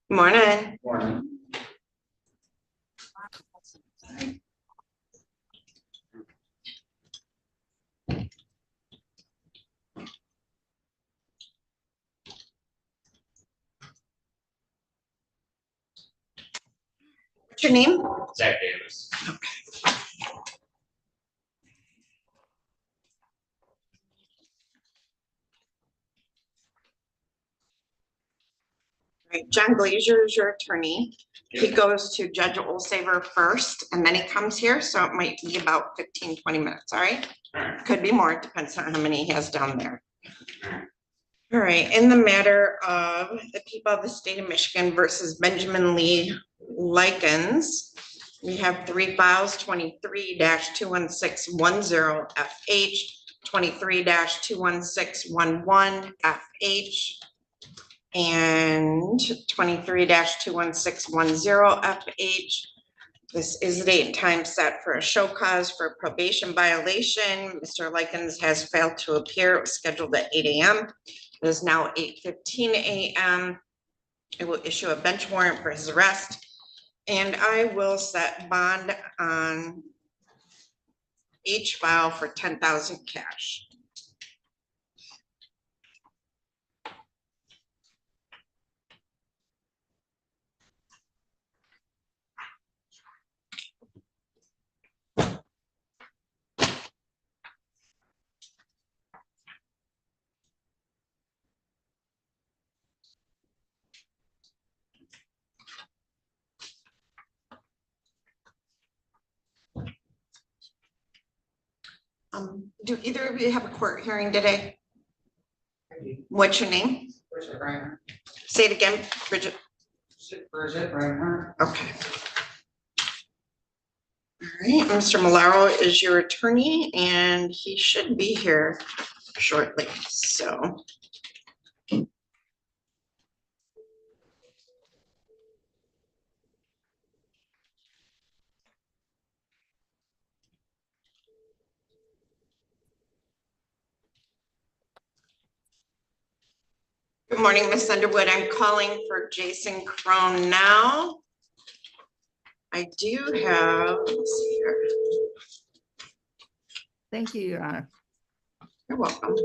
Morning. Morning. What's your name? Zach Davis. Right. John Glazier is your attorney. He goes to Judge Olsaver first, and then he comes here, so it might be about 15-20 minutes, all right? Could be more, it depends on how many he has down there. All right, in the matter of the people of the state of Michigan versus Benjamin Lee Likens, we have 3 files, 23-21610 FH, 23-21611 FH, and 23-21610 FH. This is the date and time set for a show cause for probation violation. Mr. Likens has failed to appear. It was scheduled at 8 a.m. It is now 8:15 a.m. I will issue a bench warrant for his arrest, and I will set bond on each file for $10,000 cash. Do either of you have a court hearing today? What's your name? Bridget Reiner. Say it again, Bridget. Bridget Reiner. Okay. All right, Mr. Malaro is your attorney, and he should be here shortly, so. Good morning, Ms. Underwood. I'm calling for Jason Crone now. I do have, let's see here. Thank you, Your Honor. You're welcome.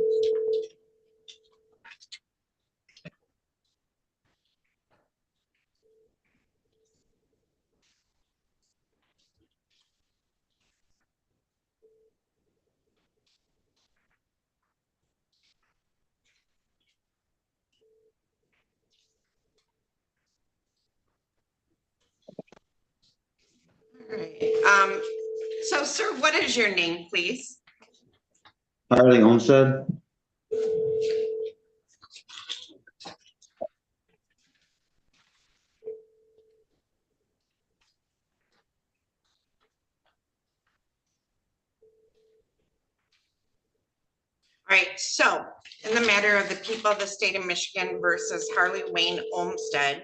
All right. So, sir, what is your name, please? Harley Olmsted. All right, so in the matter of the people of the state of Michigan versus Harley Wayne Olmsted,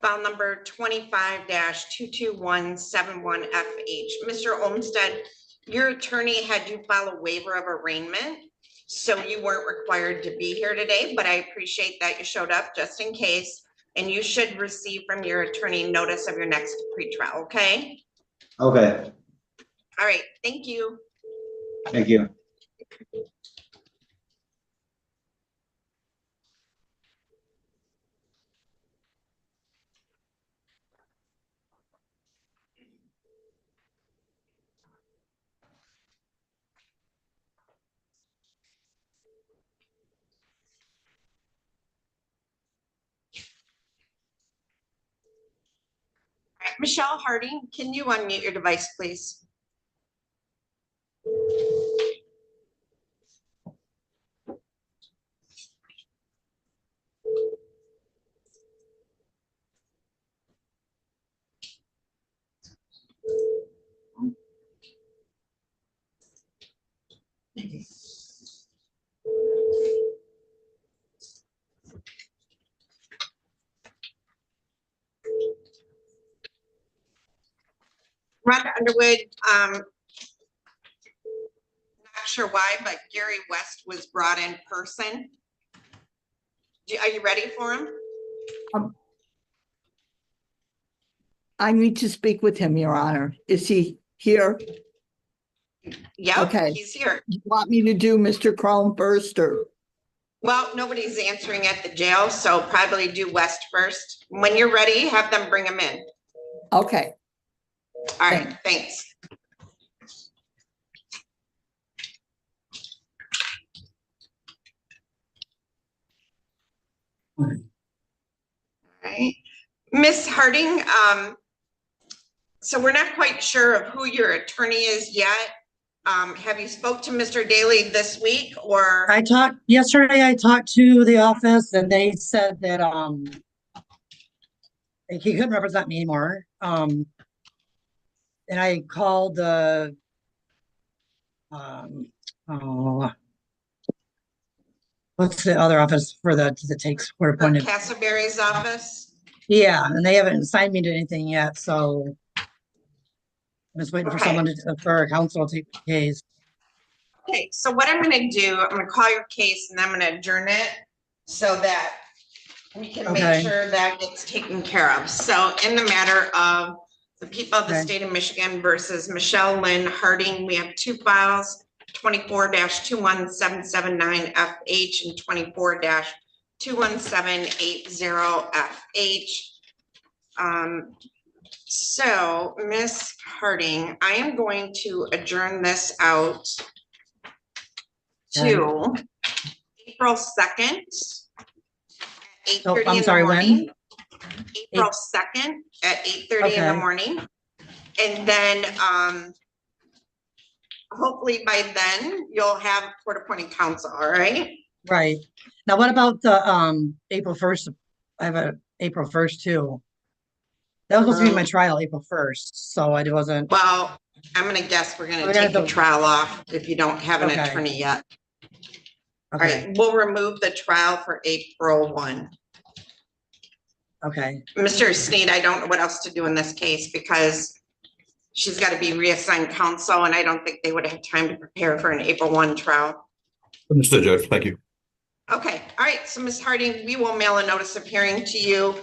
file number 25-22171FH. Mr. Olmsted, your attorney had you file a waiver of arraignment, so you weren't required to be here today, but I appreciate that you showed up just in case, and you should receive from your attorney notice of your next pretrial, okay? Okay, All right, thank you. thank you. All right, Michelle Harding, can you unmute your device, please? Rhonda Underwood, not sure why, but Gary West was brought in person. Are you ready for him? I need to speak with him, Your Honor. Is he here? Yep, Okay. he's here. You want me to do Mr. Crone first or? Well, nobody's answering at the jail, so probably do West first. When you're ready, have them bring him in. Okay, All right, thanks. All right, Miss Harding, so we're not quite sure of who your attorney is yet. Have you spoke to Mr. Daly this week or? Yesterday I talked to the office and they said that, he couldn't represent me anymore. And I called the, what's the other office for that takes court appointed? Castleberry's office? Yeah, and they haven't signed me to anything yet, so I'm just waiting for Okay. someone for a counsel to take the case. Okay, so what I'm gonna do, I'm gonna call your case and I'm gonna adjourn it so that we can make Okay. sure that gets taken care of. So in the matter of the people of the Okay. state of Michigan versus Michelle Lynn Harding, we have two files, 24-21779FH and 24-21780FH. So Miss Harding, I am going to adjourn this out to April 2nd. So, 8:30 I'm in the sorry, when? morning. April 2nd at 8:30 in the Okay. morning. And then hopefully by then you'll have court appointed counsel, all right? Right. Now, what about the, April 1st? I have a April 1st too. That was supposed to be my trial, April 1st, so I wasn't, Well, I'm gonna guess we're gonna We're take gonna the do- trial off if you don't have an Okay. attorney yet. All okay, right, we'll remove the trial for April 1. okay, Mr. Sneed, I don't know what else to do in this case because she's got to be reassigned counsel and I don't think they would have time to prepare for an April 1 trial. Understood, Judge. Thank you. Okay, all right, so Ms. Harding, we will mail a notice of hearing to you.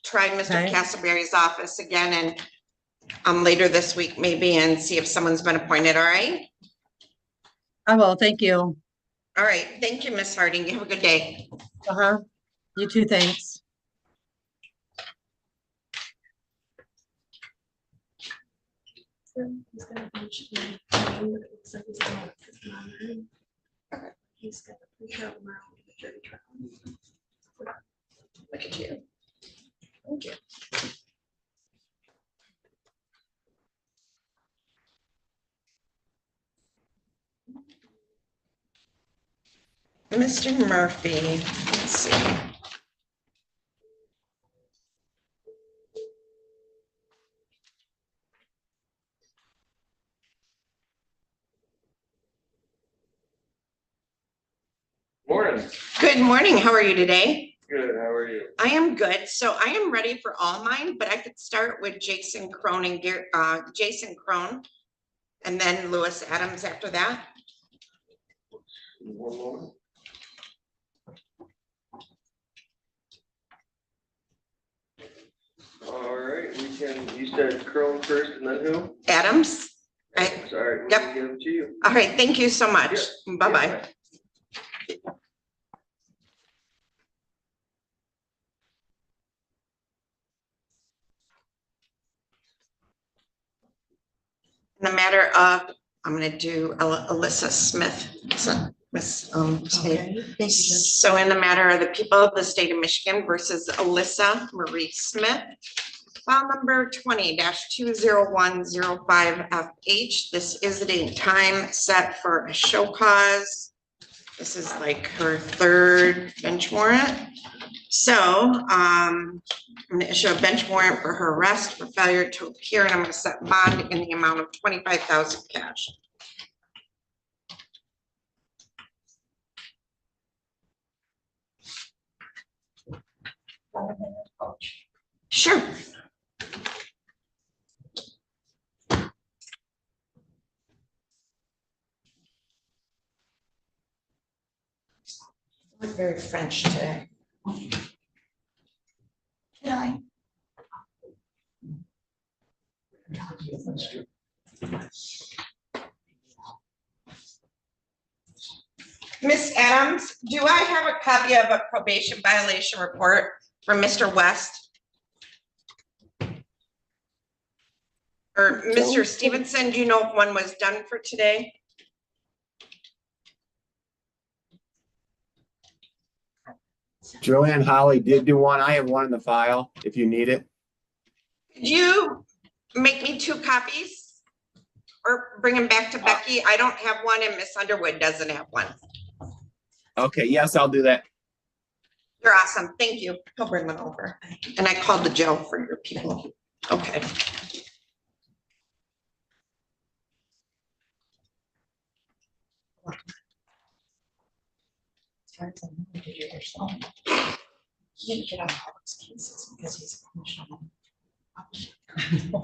Try Mr. Okay. Castleberry's office again and later this week maybe and see if someone's been appointed, all right? I will, thank you. All right, thank you, Ms. Harding. You have a good day. Uh-huh, you too, thanks. He's got a bunch of name, but it looks like he's not on. He's got a pre-trial tomorrow, and a jury trial. Look at you. Thank you. Mr. Murphy, let's see. Morning. Good morning. How are you today? Good, how are you? I am good. So I am ready for all mine, but I could start with Jason Crone and Jason Crone and then Lewis Adams after that. One moment. All right, we can, you said Crone first and then who? Adams. Sorry, we Yep. can give it to you. All right. Thank you so much. Bye-bye. In the matter of, I'm gonna do Alyssa Smith. So, Miss, Smith. So in the matter of the people of the state of Michigan versus Alyssa Marie Smith, file number 20-20105FH. This is the date and time set for a show cause. This is like her third bench warrant. So I'm gonna issue a bench warrant for her arrest for failure to appear, and I'm gonna set bond in the amount of 25,000 cash. Sure. I'm very French today. Can I? Miss Adams, do I have a copy of a probation violation report from Mr. West? Or Mr. Stevenson, do you know if one was done for today? Joanne Holly did do one. I have one in the file if you need it. Could you make me 2 copies? Or bring them back to Becky? I don't have one and Miss Underwood doesn't have one. Okay, yes, I'll do that. You're awesome. Thank you. He'll bring one over. And I called the jail for your people. Okay.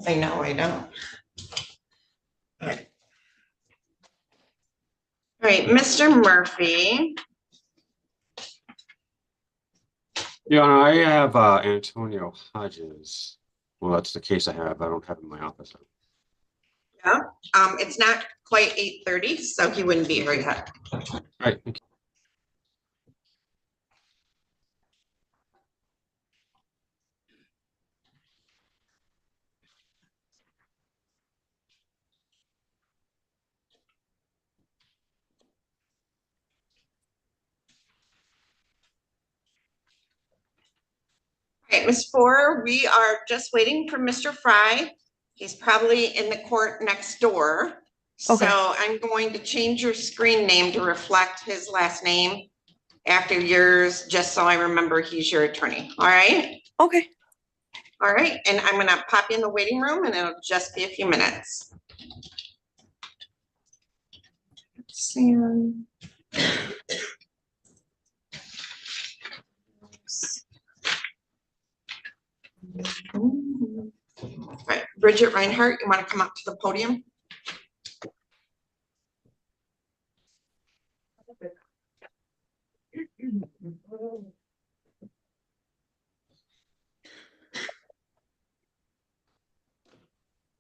I know, I know. All right, Mr. Murphy. Yeah, no, I have Antonio Hodges. Well, that's the case I have. I don't have it in my office. Yeah, it's not quite 8:30, so he wouldn't be here yet. All right, thank you. All right, Ms. Four, we are just waiting for Mr. Fry. He's probably in the court next door. Okay. So I'm going to change your screen name to reflect his last name after yours, just so I remember he's your attorney. All right? Okay. All right, and I'm gonna pop you in the waiting room and it'll just be a few minutes. Sam. All right, Bridget Reinhardt, you wanna come up to the podium?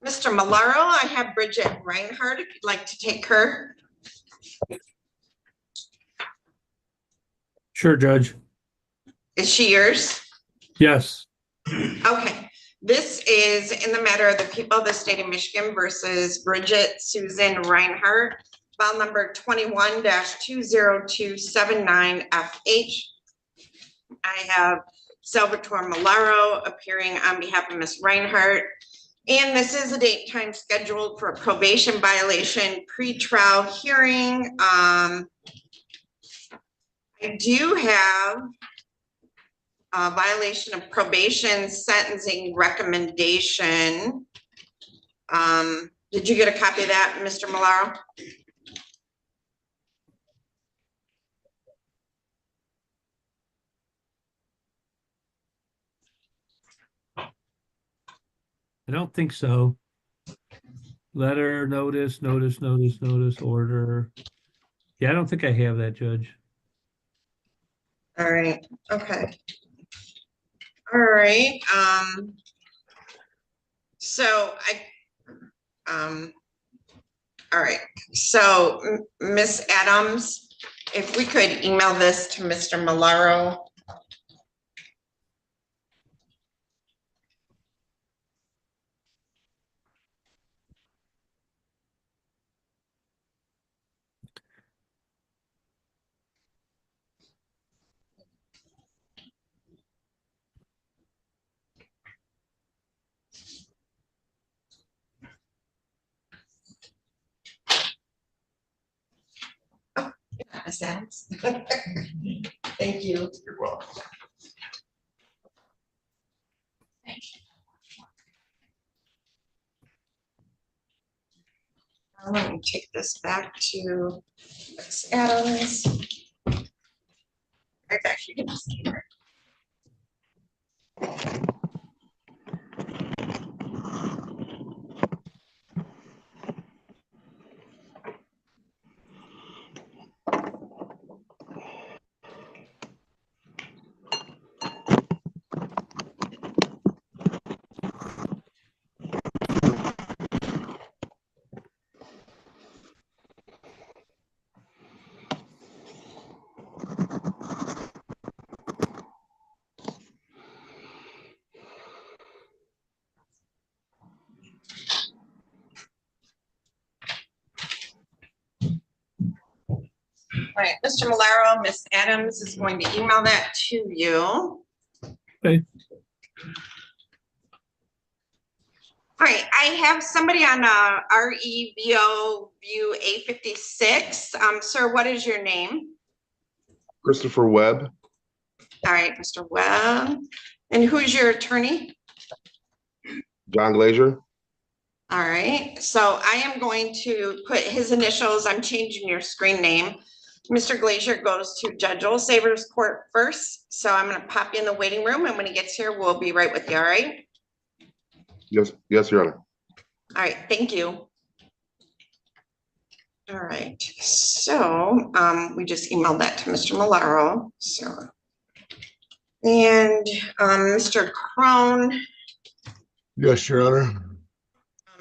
Mr. Malaro, I have Bridget Reinhardt, if you'd like to take her. Sure, Judge. Is she yours? Yes. Okay, this is in the matter of the people of the state of Michigan versus Bridget Susan Reinhardt, file number 21-20279FH. I have Salvatore Malaro appearing on behalf of Ms. Reinhardt. And this is a date and time scheduled for a probation violation pretrial hearing. I do have a violation of probation sentencing recommendation. Did you get a copy of that, Mr. Malaro? I don't think so. Letter, notice, order. Yeah, I don't think I have that, Judge. All right, okay. All right, so all right, so Miss Adams, if we could email this to Mr. Malaro. Miss Adams. Thank you. You're welcome. I'm going to take this back to Miss Adams. Right back, you can just keep her. right, Mr. Malaro, Miss Adams is going to email that to you. Okay. All right, I have somebody on REVO view A56. Sir, what is your name? Christopher Webb. All right, Mr. Webb. And who's your attorney? John Glazier. All right, so I am going to put his initials. I'm changing your screen name. Mr. Glazier goes to Judge Olsaver's court first. So I'm going to pop you in the waiting room, and when he gets here, we'll be right with you. All right. Yes, Your Honor. All right, thank you. All right, so we just emailed that to Mr. Malaro. So, and Mr. Crone, Yes, Your Honor.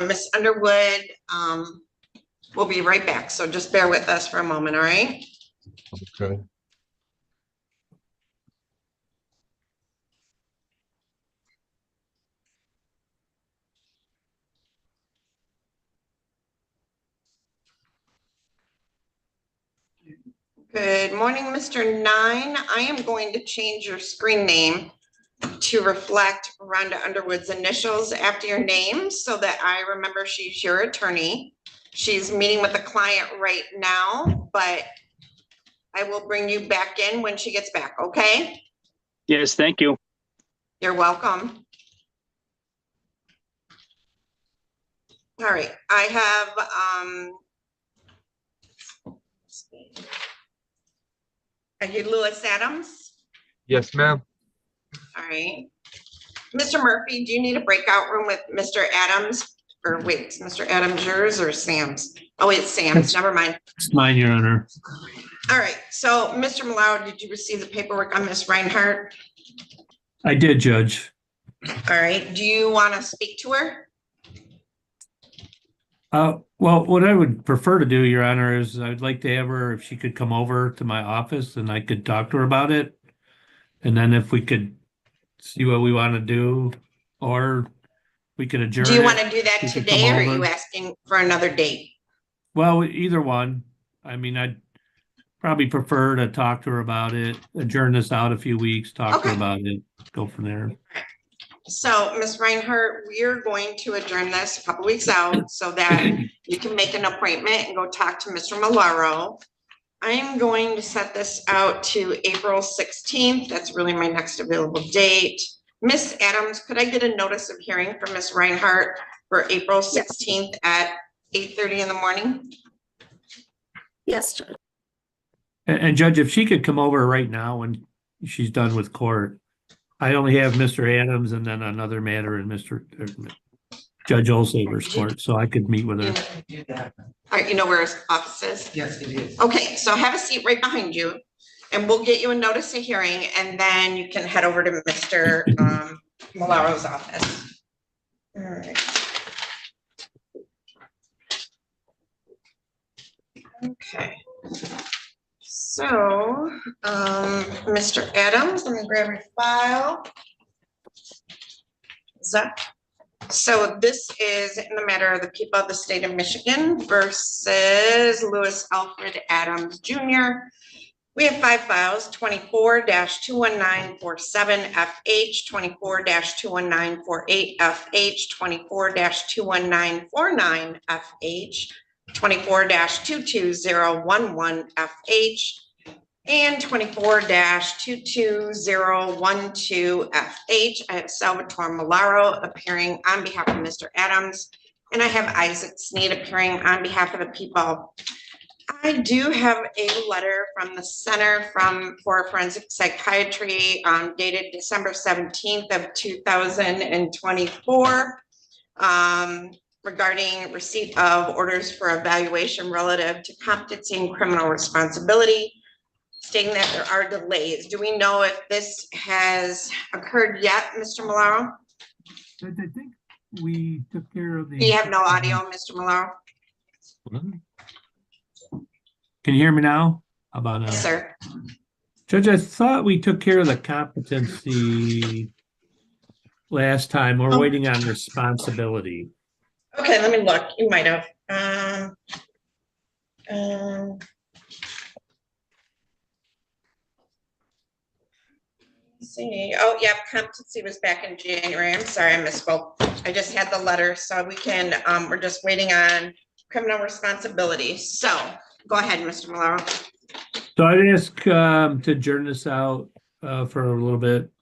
Miss Underwood, we'll be right back. So just bear with us for a moment, all right? Okay. Good morning, Mr. Nine. I am going to change your screen name to reflect Rhonda Underwood's initials after your name so that I remember she's your attorney. She's meeting with the client right now, but I will bring you back in when she gets back, okay? Yes, thank you. You're welcome. All right, I have, are you Lewis Adams? Yes, ma'am. All right. Mr. Murphy, do you need a breakout room with Mr. Adams? Or wait, is Mr. Adams yours or Sam's? Oh, it's Sam's, never mind. It's mine, Your Honor. All right, so Mr. Malaro, did you receive the paperwork on Miss Reinhardt? I did, Judge. All right, do you want to speak to her? Well, what I would prefer to do, Your Honor, is I'd like to have her, if she could come over to my office and I could talk to her about it. And then if we could see what we want to do, or we could adjourn. Do you it. want to do that She could today come or are over. you asking for another date? Well, either one. I mean, I'd probably prefer to talk to her about it, adjourn this out a few weeks, talk to her Okay. about it, go from there. So Miss Reinhardt, we're going to adjourn this a couple weeks out so that you can make an appointment and go talk to Mr. Malaro. I'm going to set this out to April 16th. That's really my next available date. Miss Adams, could I get a notice of hearing from Miss Reinhardt for April 16th at 8:30 in the morning? Yes, Judge. And Judge, if she could come over right now when she's done with court. I only have Mr. Adams and then another matter in Judge Olsaver's court, so I could meet with her. All right, you know where his office is? Yes, it is. Okay, so have a seat right behind you and we'll get you a notice of hearing and then you can head over to Mr. Malaro's office. All right. Okay. So, Mr. Adams, let me grab your file. So this is in the matter of the people of the state of Michigan versus Lewis Alfred Adams Jr. We have 5 files, 24-21947 FH, 24-21948 FH, 24-21949 FH, 24-22011 FH, and 24-22012 FH. I have Salvatore Malaro appearing on behalf of Mr. Adams, and I have Isaac Sneed appearing on behalf of the people. I do have a letter from the Center for Forensic Psychiatry dated December 17th of 2024 regarding receipt of orders for evaluation relative to competency and criminal responsibility, stating that there are delays. Do we know if this has occurred yet, Mr. Malaro? I think we took care of the. Do you have no audio, Mr. Malaro? Can you hear me now? How about now? Yes, sir. Judge, I thought we took care of the competency last time. We're waiting on responsibility. Okay, let me look. You might have. Let's see, oh, yeah, competency was back in January. I'm sorry, I misspoke. I just had the letter, so we can, we're just waiting on criminal responsibility. So go ahead, Mr. Malaro. So I'd ask to adjourn this out for a little bit,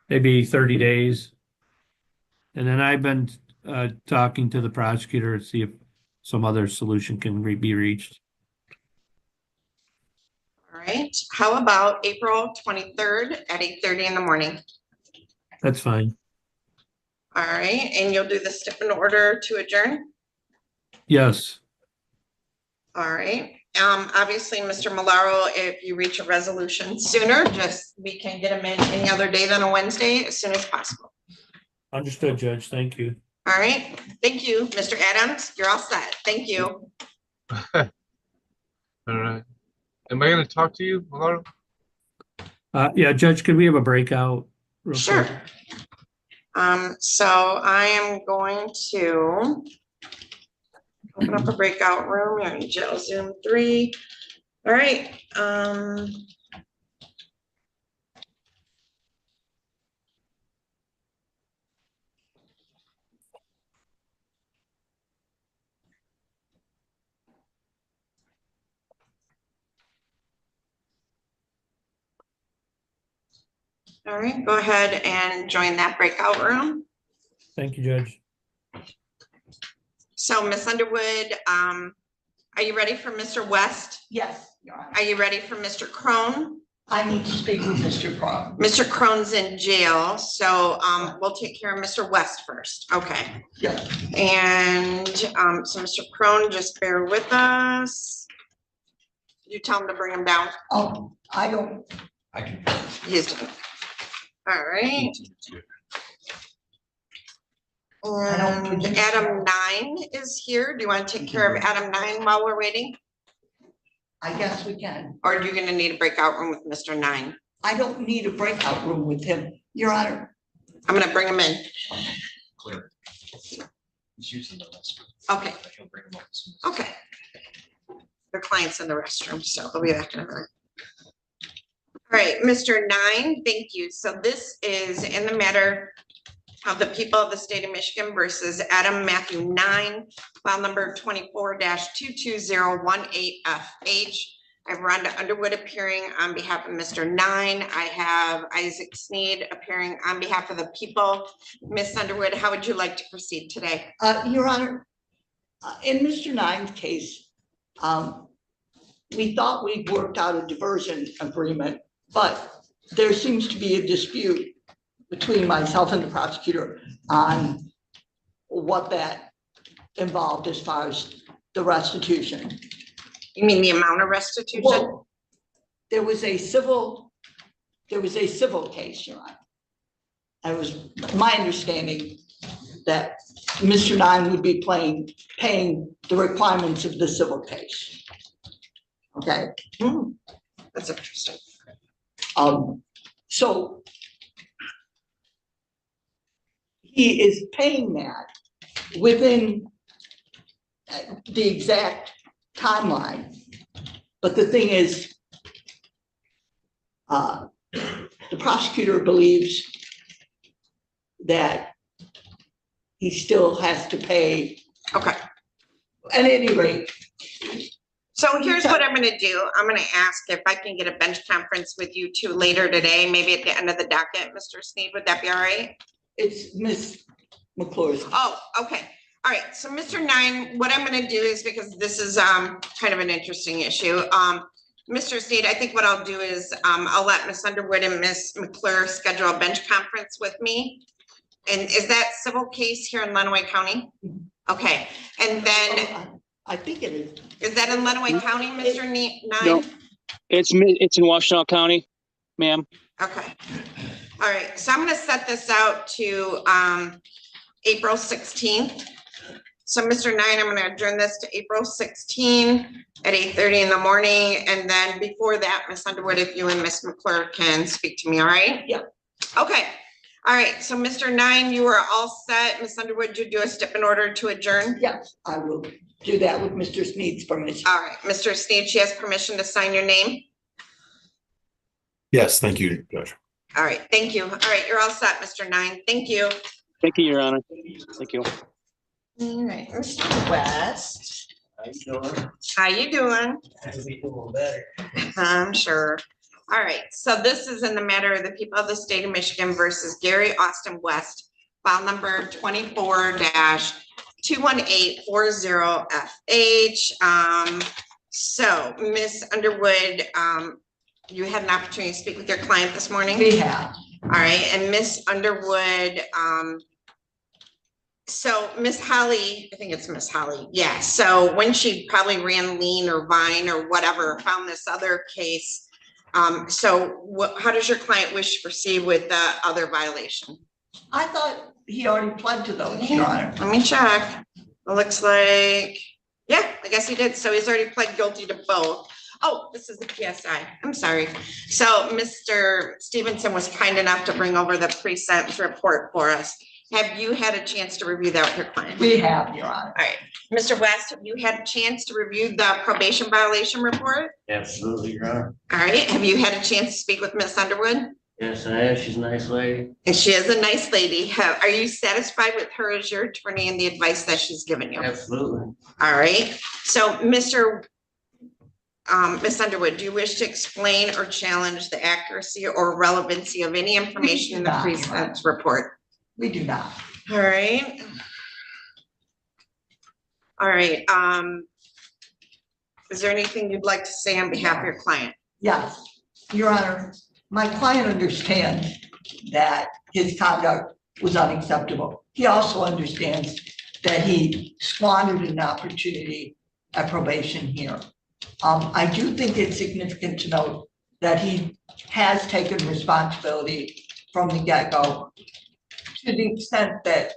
maybe 30 days. And then I've been talking to the prosecutor to see if some other solution can be reached. All right, how about April 23rd at 8:30 in the morning? That's fine. All right, and you'll do the step in order to adjourn? Yes. All right, obviously, Mr. Malaro, if you reach a resolution sooner, just, we can get them in any other day than a Wednesday as soon as possible. Understood, Judge. Thank you. All right, thank you, Mr. Adams, you're all set, thank you. All right. Am I gonna talk to you, Malaro? Yeah, Judge, could we have a breakout? real Sure. quick? So I am going to open up a breakout room, you're in jail Zoom 3. All right, all right, go ahead and join that breakout room. Thank you, Judge. So Ms. Underwood, are you ready for Mr. West? Yes, Your Honor. Are you ready for Mr. Crone? I need to speak with Mr. Crum. Mr. Crone's in jail, so we'll take care of Mr. West first. Okay. Yes. And so Mr. Crone, just bear with us. You tell him to bring him down. Oh, I don't, He's all right. And Adam 9 is here. Do you want to take care of Adam 9 while we're waiting? I guess we can. Or are you going to need a breakout room with Mr. 9? I don't need a breakout room with him, Your Honor. I'm going to bring him in. Clear. He's using the restroom. Okay. He'll bring him up as soon as- Okay. The client's in the restroom, so he'll be back in a minute. All right, Mr. 9, thank you. So this is in the matter of the people of the state of Michigan versus Adam Matthew 9, file number 24-22018FH. I have Rhonda Underwood appearing on behalf of Mr. 9. I have Isaac Sneed appearing on behalf of the people. Ms. Underwood, how would you like to proceed today? Your Honor, in Mr. Nine's case, we thought we'd worked out a diversion agreement, but there seems to be a dispute between myself and the prosecutor on what that involved as far as the restitution. You mean the amount of restitution? Well, there was a civil case, Your Honor. It was my understanding that Mr. Nine would be paying the requirements of the civil case. Okay. That's interesting. So he is paying that within the exact timeline. But the thing is, the prosecutor believes that he still has to pay. Okay. At any rate. So here's what I'm gonna do. I'm gonna ask if I can get a bench conference with you two later today, maybe at the end of the docket, Mr. Sneed, would that be all right? It's Miss McClure's. Oh, okay. All right. So Mr. 9, what I'm gonna do is, because this is kind of an interesting issue. Mr. Sneed, I think what I'll do is I'll let Miss Underwood and Miss McClure schedule a bench conference with me. And is that civil case here in Lenawee County? Okay. And then I think it is. is that in Lenawee County, Mr. 9? No. It's in Washtenaw County, ma'am. Okay. All right. So I'm going to set this out to April 16th. So Mr. 9, I'm going to adjourn this to April 16 at 8:30 in the morning. And then before that, Miss Underwood, if you and Miss McClure can speak to me, all right? Yeah. Okay. All right. So Mr. 9, you are all set. Miss Underwood, you do a step in order to adjourn? Yes, I will do that with Mr. Sneed's permission. All right. Mr. Sneed, she has permission to sign your name. Yes, thank you, Judge. All right, thank you. All right, you're all set, Mr. Nine. Thank you. Thank you, Your Honor. Thank you. All right, Mr. West, How you doing? how you doing? I'll be doing better. I'm sure. All right, so this is in the matter of the people of the state of Michigan versus Gary Austin West, file number 24-21840FH. So Ms. Underwood, you had an opportunity to speak with your client this morning? We have. All right, and Miss Underwood, so Miss Holly, I think it's Miss Holly, yeah, so when she probably ran Lean or Vine or whatever, found this other case. So how does your client wish to proceed with the other violation? I thought he already pled to those, Your Honor. Let me check. It looks like, yeah, I guess he did. So he's already pled guilty to both. Oh, this is the PSI. I'm sorry. So Mr. Stevenson was kind enough to bring over the pre-sentence report for us. Have you had a chance to review that with your client? We have, Your Honor. All right. Mr. West, have you had a chance to review the probation violation report? Absolutely, Your Honor. All right. Have you had a chance to speak with Miss Underwood? Yes, I have. She's a nice lady. And she is a nice lady. Are you satisfied with her as your attorney and the advice that she's given you? Absolutely. All right. So Miss Underwood, do you wish to explain or challenge the accuracy or relevancy of any information in the pre-sentence report? We do not. All right. All right. Is there anything you'd like to say on behalf of your client? Yes, Your Honor, my client understands that his conduct was unacceptable. He also understands that he squandered an opportunity at probation here. I do think it's significant to note that he has taken responsibility from the get-go, to the extent that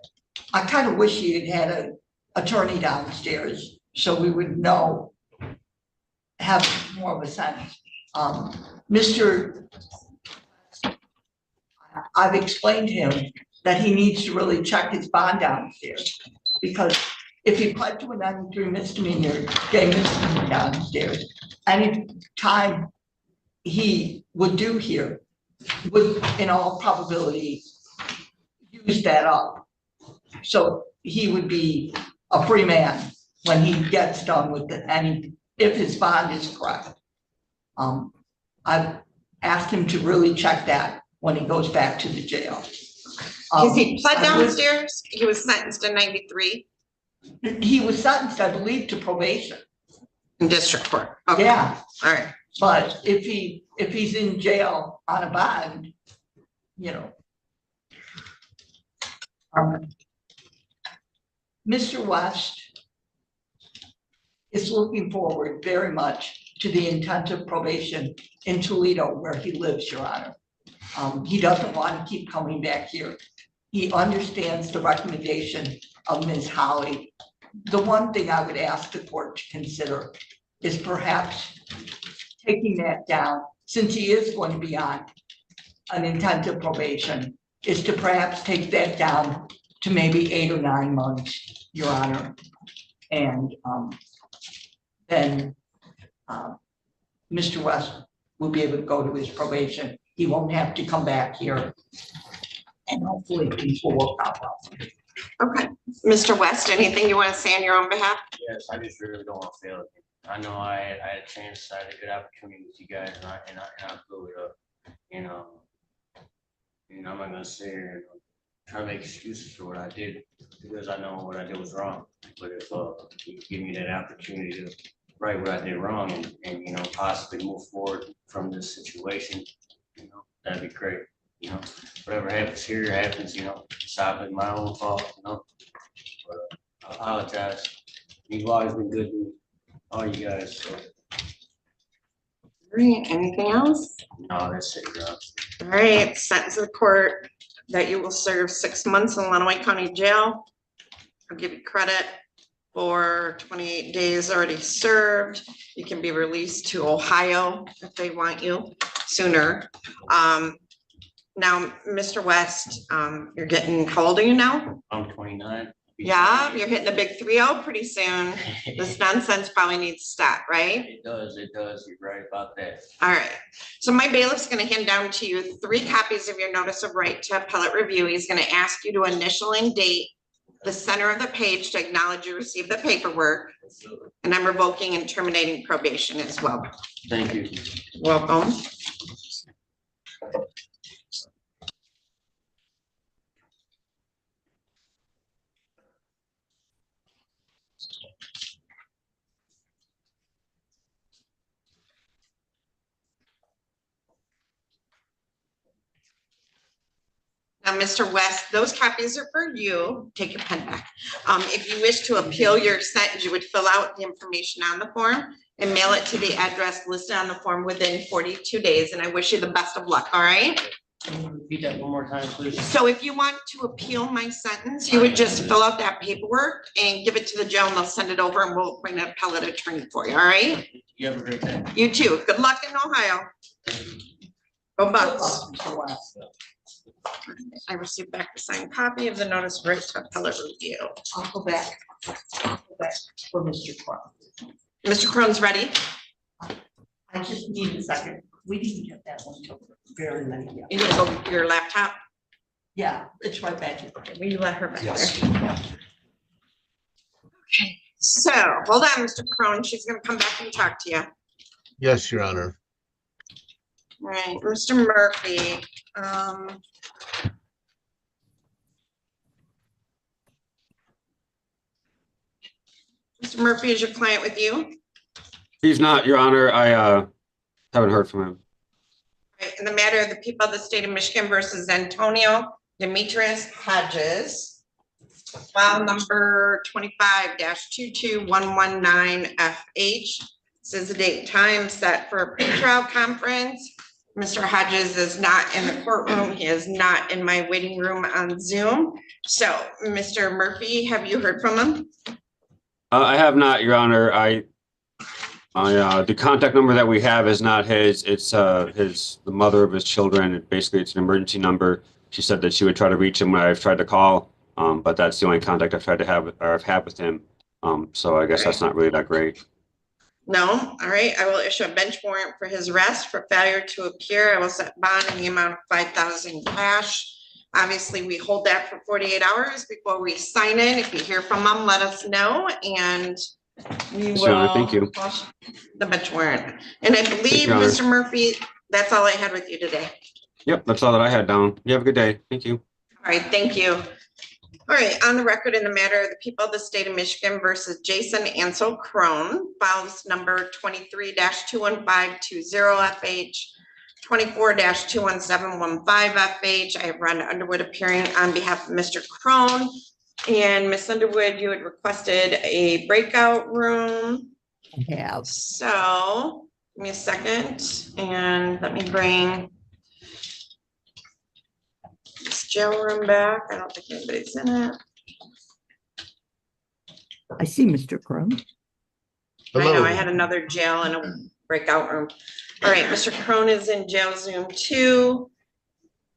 I kind of wish he had an attorney downstairs so we would know, have more of a sense. I've explained to him that he needs to really check his bond downstairs, because if he pled to a 93 misdemeanor, gay misdemeanor downstairs, any time he would do here would, in all probability, use that up. So he would be a free man when he gets done with it, and if his bond is correct. I've asked him to really check that when he goes back to the jail. Is he pled downstairs? He was sentenced in 93? He was sentenced, I believe, to probation. In district court? Okay. Yeah, All right. but if he's in jail on a bond, you know. Mr. West is looking forward very much to the intent of probation in Toledo, where he lives, Your Honor. He doesn't want to keep coming back here. He understands the recommendation of Ms. Holly. The one thing I would ask the court to consider is perhaps taking that down, since he is going to be on an intent of probation, is to perhaps take that down to maybe 8 or 9 months, Your Honor. And then Mr. West will be able to go to his probation. He won't have to come back here, and hopefully things will work out well. Okay. Mr. West, anything you want to say on your own behalf? Yes, I just really don't want to fail it. I know I had a chance, I had a good opportunity with you guys, and I blew it up. I'm not gonna sit here and try to make excuses for what I did, because I know what I did was wrong. But if you give me that opportunity to right what I did wrong and possibly move forward from this situation, that'd be great. Whatever happens here happens, it's probably my own fault, but I apologize. You've always been good to me, all you guys, so. All right, anything else? No, that's it, bro. All right, sentence of the court that you will serve 6 months in Lenawee County Jail. I'll give you credit for 28 days already served. You can be released to Ohio if they want you sooner. Now, Mr. West, you're getting, how old are you now? I'm 29. Yeah, you're hitting the big 3-0 pretty soon. This nonsense probably needs to stop, right? It does, you're right about that. All right, so my bailiff's gonna hand down to you 3 copies of your notice of right to appellate review. He's gonna ask you to initial and date the center of the page to acknowledge you received the paperwork. And I'm revoking and terminating probation as well. Thank you. Welcome. Now, Mr. West, those copies are for you. Take your pen back. If you wish to appeal your sentence, you would fill out the information on the form and mail it to the address listed on the form within 42 days. And I wish you the best of luck, all right? Can you repeat that one more time, please? So if you want to appeal my sentence, you would just fill out that paperwork and give it to the jail and they'll send it over and we'll bring an appellate attorney for you, all right? You have a great day. You too. Good luck in Ohio. Go Bucks. I received back the signed copy of the notice of right to appellate review. I'll go back. For Mr. Crowe. Mr. Crone's ready. I just need a second. We didn't get that one till very late. You need to go to your laptop. Yeah, it's right back here. Will you let her back Yes. there? Okay, so hold on, Mr. Crone. She's gonna come back and talk to you. All Yes, Your Honor. right, Mr. Murphy. Mr. Murphy, is your client with you? He's not, Your Honor. I haven't heard from him. Right, in the matter of the people of the state of Michigan versus Antonio Demetrius Hodges, file number 25-22119FH. Says the date and time set for a pretrial conference. Mr. Hodges is not in the courtroom. He is not in my waiting room on Zoom. So, Mr. Murphy, have you heard from him? I have not, Your Honor. The contact number that we have is not his. It's the mother of his children. Basically, it's an emergency number. She said that she would try to reach him when I've tried to call, but that's the only contact I've tried to have or I've had with him. So I guess that's not really that great. No, all right, I will issue a bench warrant for his arrest for failure to appear. I will set bond in the amount of 5,000 cash. Obviously, we hold that for 48 hours before we sign it. If you hear from him, let us know and we Yes, Your Honor, thank you. quash the bench warrant. And I believe, Your Honor. Mr. Murphy, that's all I had with you today. Yep, that's all that I had down. You have a good day. Thank you. All right, thank you. All right, on the record in the matter of the people of the state of Michigan versus Jason Ansel Crone, files number 23-21520FH, 24-21715FH. I have Rhonda Underwood appearing on behalf of Mr. Crone. And Ms. Underwood, you had requested a breakout room. Yeah. So, give me a second and let me bring this jail room back. I don't think anybody's in it. I see Mr. Crowe. I know I had another jail and a breakout room. All right, Mr. Crone is in jail Zoom 2.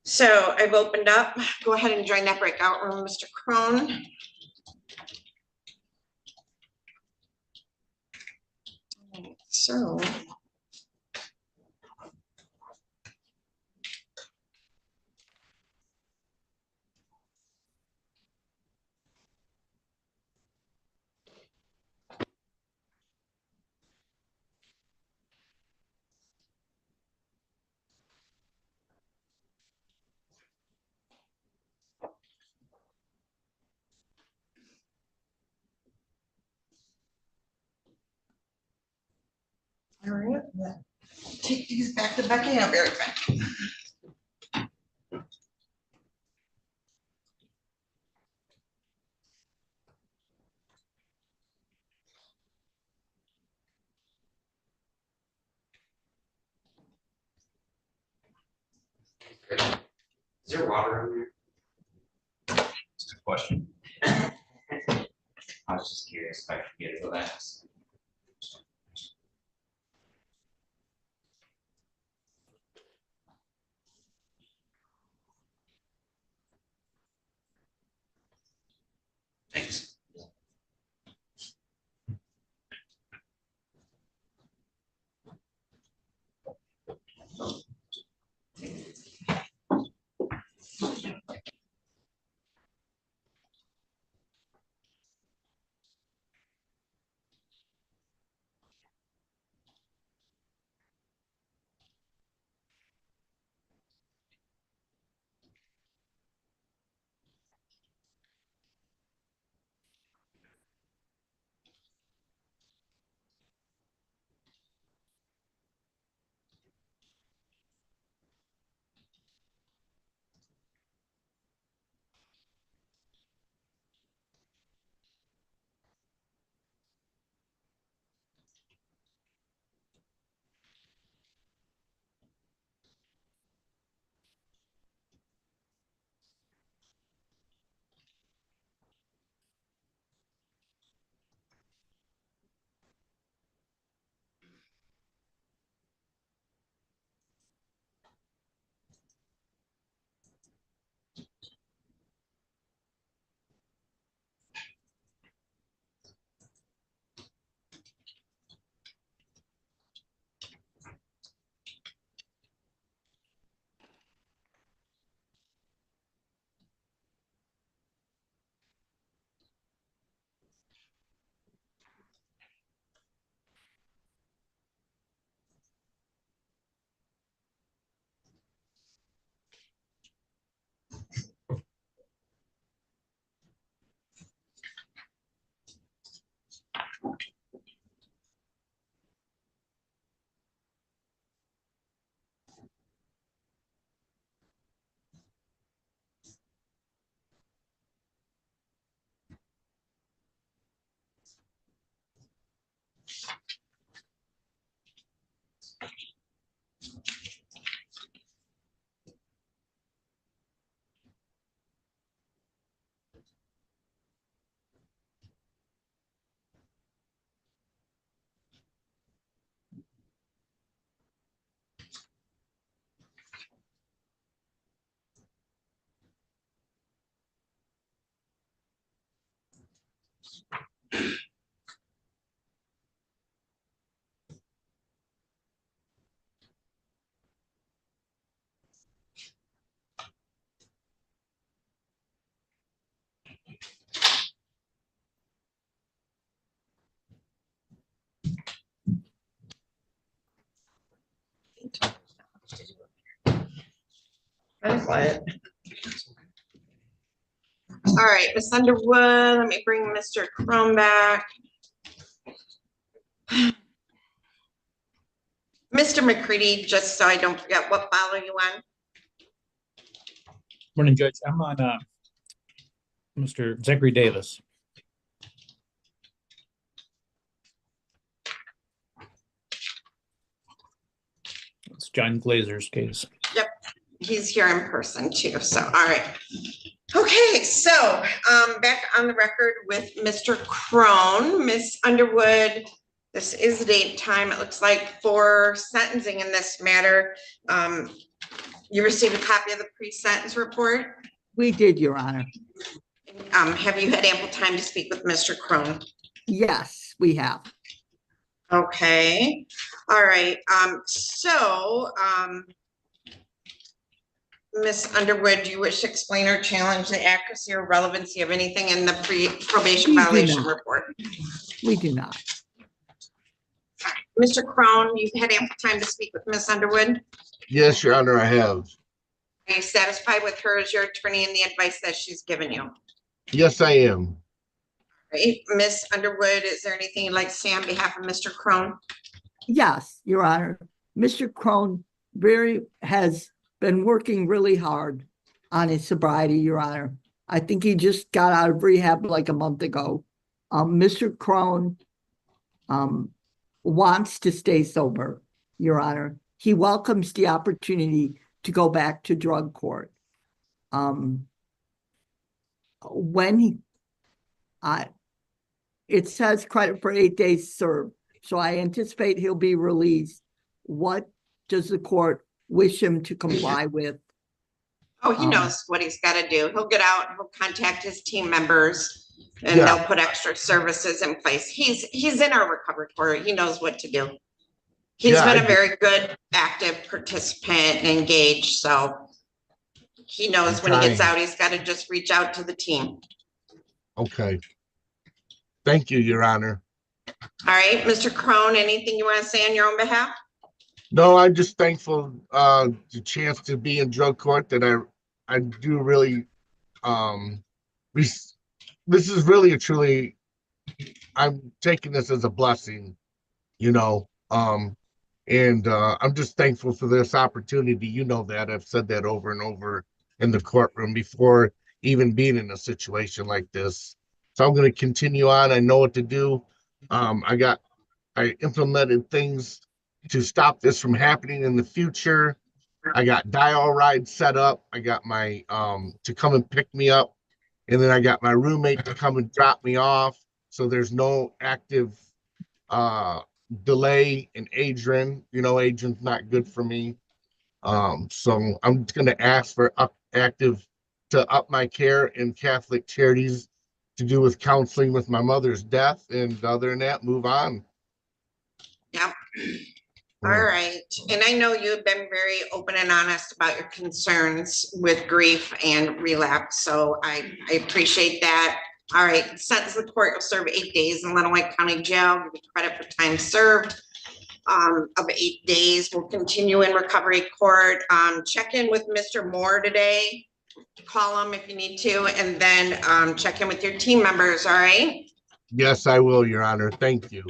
So I've opened up. Go ahead and join that breakout room, Mr. Crone. So. All right, take these back to Becky. I'll be right back. Is there water in here? That's a good question. I was just curious if I could get it for that. Thanks. Kind of quiet. All right, Ms. Underwood, let me bring Mr. Crum back. Mr. McCready, just so I don't forget, what file are you on? Morning, Judge. I'm on Mr. Zachary Davis. It's John Glazer's case. Yep, he's here in person too, so, all right. Okay, so, back on the record with Mr. Crone, Ms. Underwood, this is the date and time, it looks like, for sentencing in this matter. You received a copy of the pre-sentence report? We did, Your Honor. Have you had ample time to speak with Mr. Crone? Yes, we have. Okay, all right, Ms. Underwood, do you wish to explain or challenge the accuracy or relevancy of anything in the probation We do violation not. report? We do not. Mr. Crone, you've had ample time to speak with Ms. Underwood. Yes, Your Honor, I have. Are you satisfied with her as your attorney and the advice that she's given you? Yes, I am. Right, Ms. Underwood, is there anything you'd like to say on behalf of Mr. Crone? Yes, Your Honor. Mr. Crone has been working really hard on his sobriety, Your Honor. I think he just got out of rehab like a month ago. Mr. Crone wants to stay sober, Your Honor. He welcomes the opportunity to go back to drug court. It says credit for 8 days served, so I anticipate he'll be released. What does the court wish him to comply with? Oh, he knows what he's got to do. He'll get out, he'll contact his team members. And Yeah. they'll put extra services in place. He's in our recovery court. He knows what to do. He's Yeah, been I a very good, active participant and engaged, so he knows when he gets Trying. out, he's got to just reach out to the team. Okay. Thank you, Your Honor. All right, Mr. Crone, anything you want to say on your own behalf? No, I'm just thankful the chance to be in drug court that I do really this is really a truly I'm taking this as a blessing, you know. And I'm just thankful for this opportunity. You know that I've said that over and over in the courtroom before even being in a situation like this. So I'm going to continue on. I know what to do. I implemented things to stop this from happening in the future. I got dial rides set up. I got my to come and pick me up, and then I got my roommate to come and drop me off. So there's no active delay in Adrian. You know, Adrian's not good for me. So I'm just gonna ask for active to up my care in Catholic charities to do with counseling with my mother's death, and other than that, move on. Yep. All right. And I know you've been very open and honest about your concerns with grief and relapse. So I appreciate that. All right. Sentence of the court, you'll serve 8 days in Lenawee County Jail. Give you credit for time served of 8 days. We'll continue in recovery court. Check in with Mr. Moore today. Call him if you need to, and then check in with your team members. All right. Yes, I will, Your Honor. Thank you.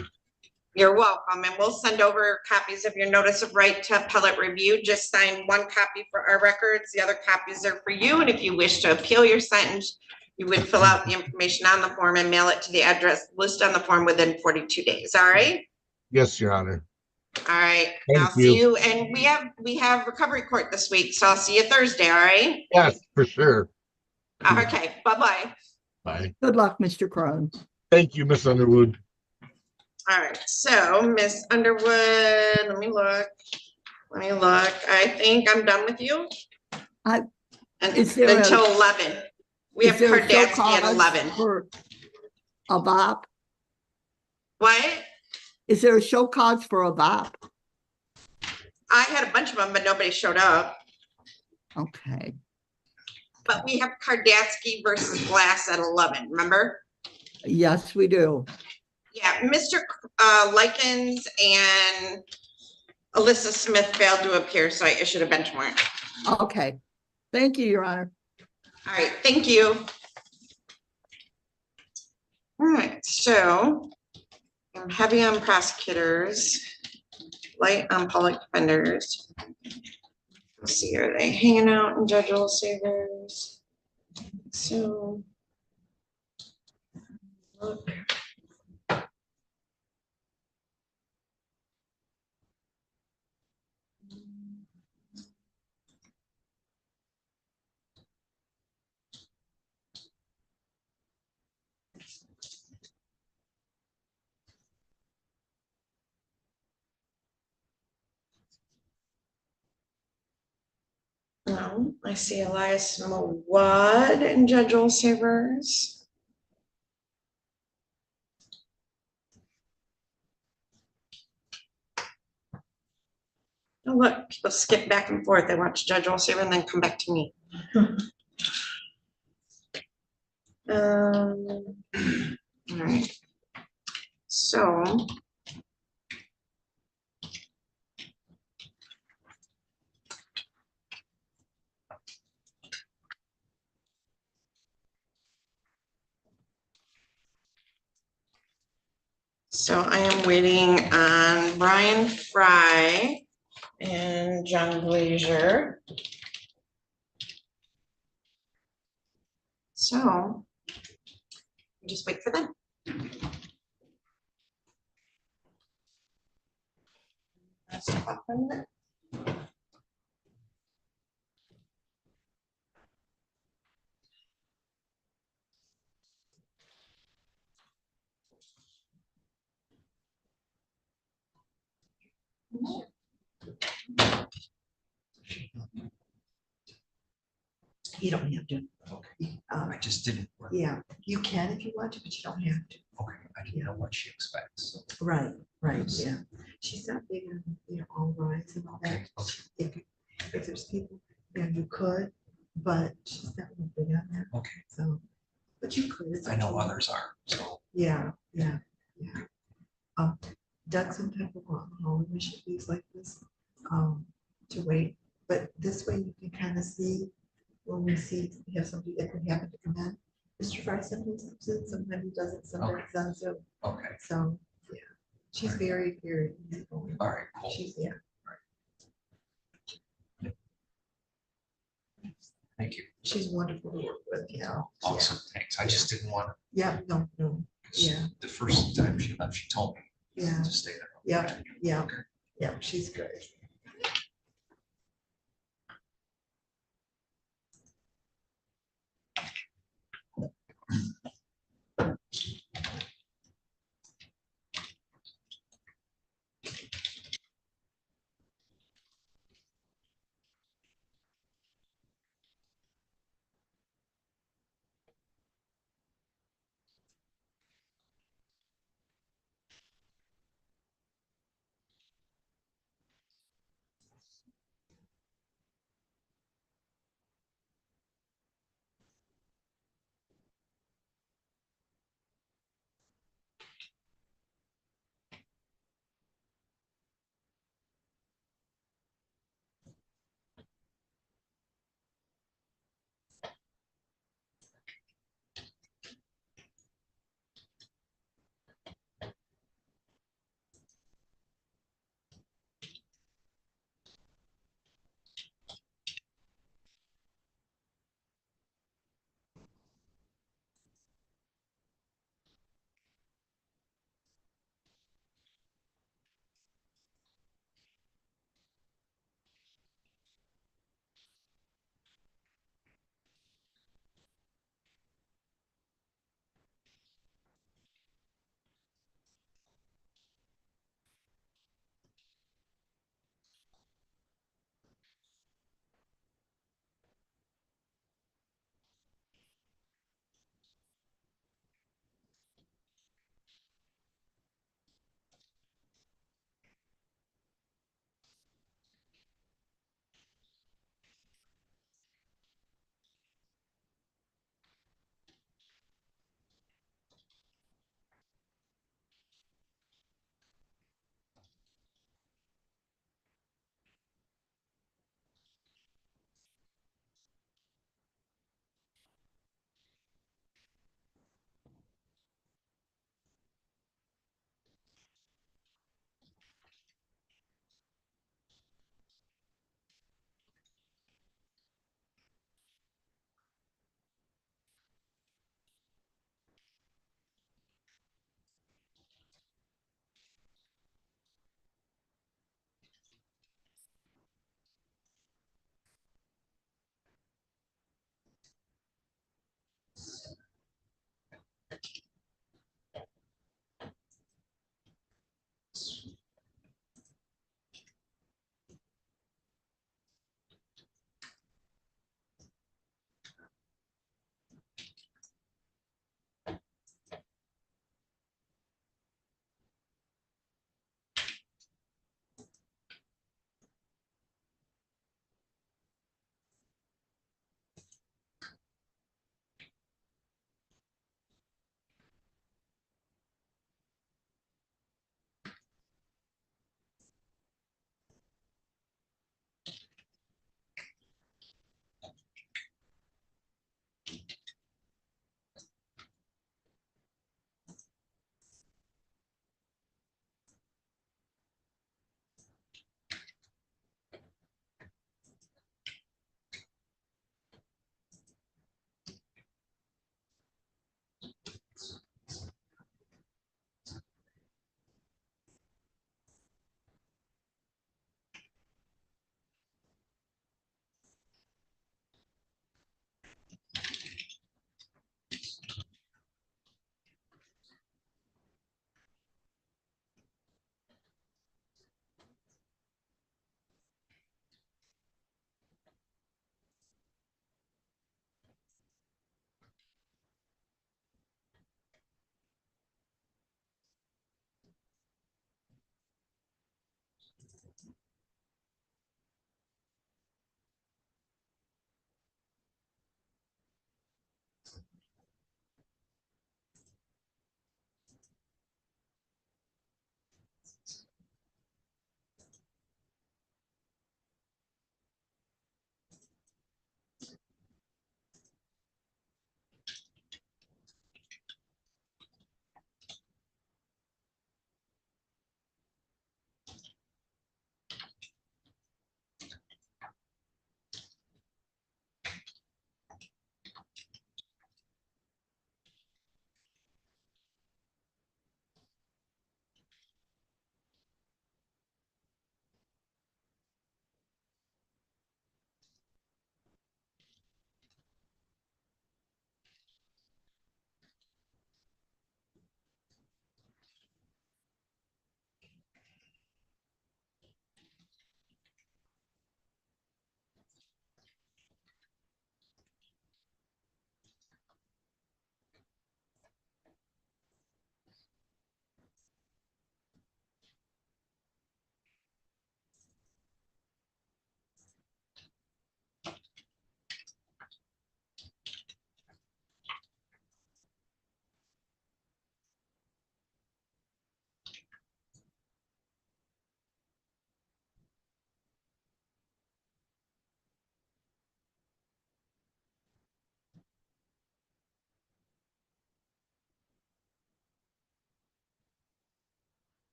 You're welcome, and we'll send over copies of your notice of right to appellate review. Just sign one copy for our records. The other copies are for you, and if you wish to appeal your sentence, you would fill out the information on the form and mail it to the address listed on the form within 42 days. All right? Yes, Your Honor. All right. Thank I'll see you, and we have recovery court this week, so I'll see you Thursday. All right? Yes, for sure. Okay. Bye-bye. Bye. Good luck, Mr. Crone. Thank you, Miss Underwood. All right, so Miss Underwood, let me look. I think I'm done with you. Is there Until 11. We have is there a show Kardasky at cause 11. for a VOP? What? Is there a show cause for a VOP? I had a bunch of them, but nobody showed up. Okay. But we have Kardasky versus Glass at 11, remember? Yes, we do. Yeah, Mr. Likens and Alyssa Smith failed to appear, so I issued a bench warrant. Okay. Thank you, Your Honor. All right, thank you. All right, so I'm heavy on prosecutors, light on public defenders. Let's see, are they hanging out in judicial savers? So, look. No, I see Elias Mawad and judicial savers. Oh, look, people skip back and forth. They watch judicial saver and then come back to me. All right. So. So I am waiting on Brian Fry and John Glazier. So just wait for them. That's often. You don't have to. Okay, Um, I just didn't. yeah, you can if you want to, but you don't have to. Okay, I didn't know what she expects. So. Right, right, yeah. She's not big on, all rights and all that. Okay, okay. If there's people, you could, but she's not real big on that. Okay. So, but you could. it's I up know to you. others are, so. Yeah. Doug sometimes will go out and haul mission fees like this, to wait, but this way you can kind of see when we see, we have somebody that could happen to come in. Mr. Fry sometimes comes in, sometimes he doesn't, sometimes it's on Zoom. Okay. So, yeah, she's very, very easy going. All right, cool. She's, yeah. Thank you. She's wonderful to work with, Awesome, thanks. I just didn't want Yeah, no, yeah, the first time she left, she told me yeah, to stay there. yeah, Okay. yeah, she's great.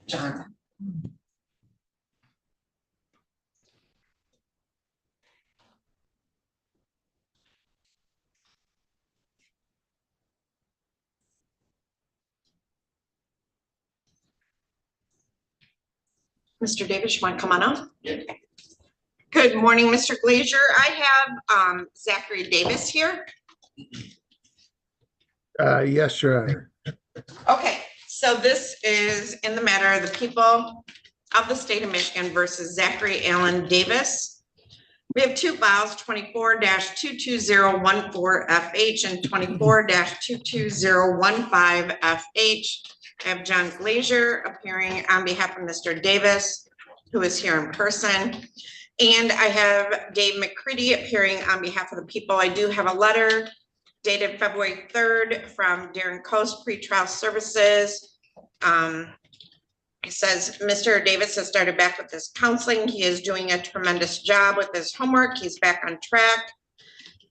John. Mr. Davis, you want to come on up? Good morning, Mr. Glazier. I have Zachary Davis here. Yes, Your Honor. Okay, so this is in the matter of the people of the state of Michigan versus Zachary Allen Davis. We have two files, 24-22014FH and 24-22015FH. I have John Glazier appearing on behalf of Mr. Davis, who is here in person. And I have Dave McCready appearing on behalf of the people. I do have a letter dated February 3rd from Darren Coast Pretrial Services. It says, Mr. Davis has started back with his counseling. He is doing a tremendous job with his homework. He's back on track.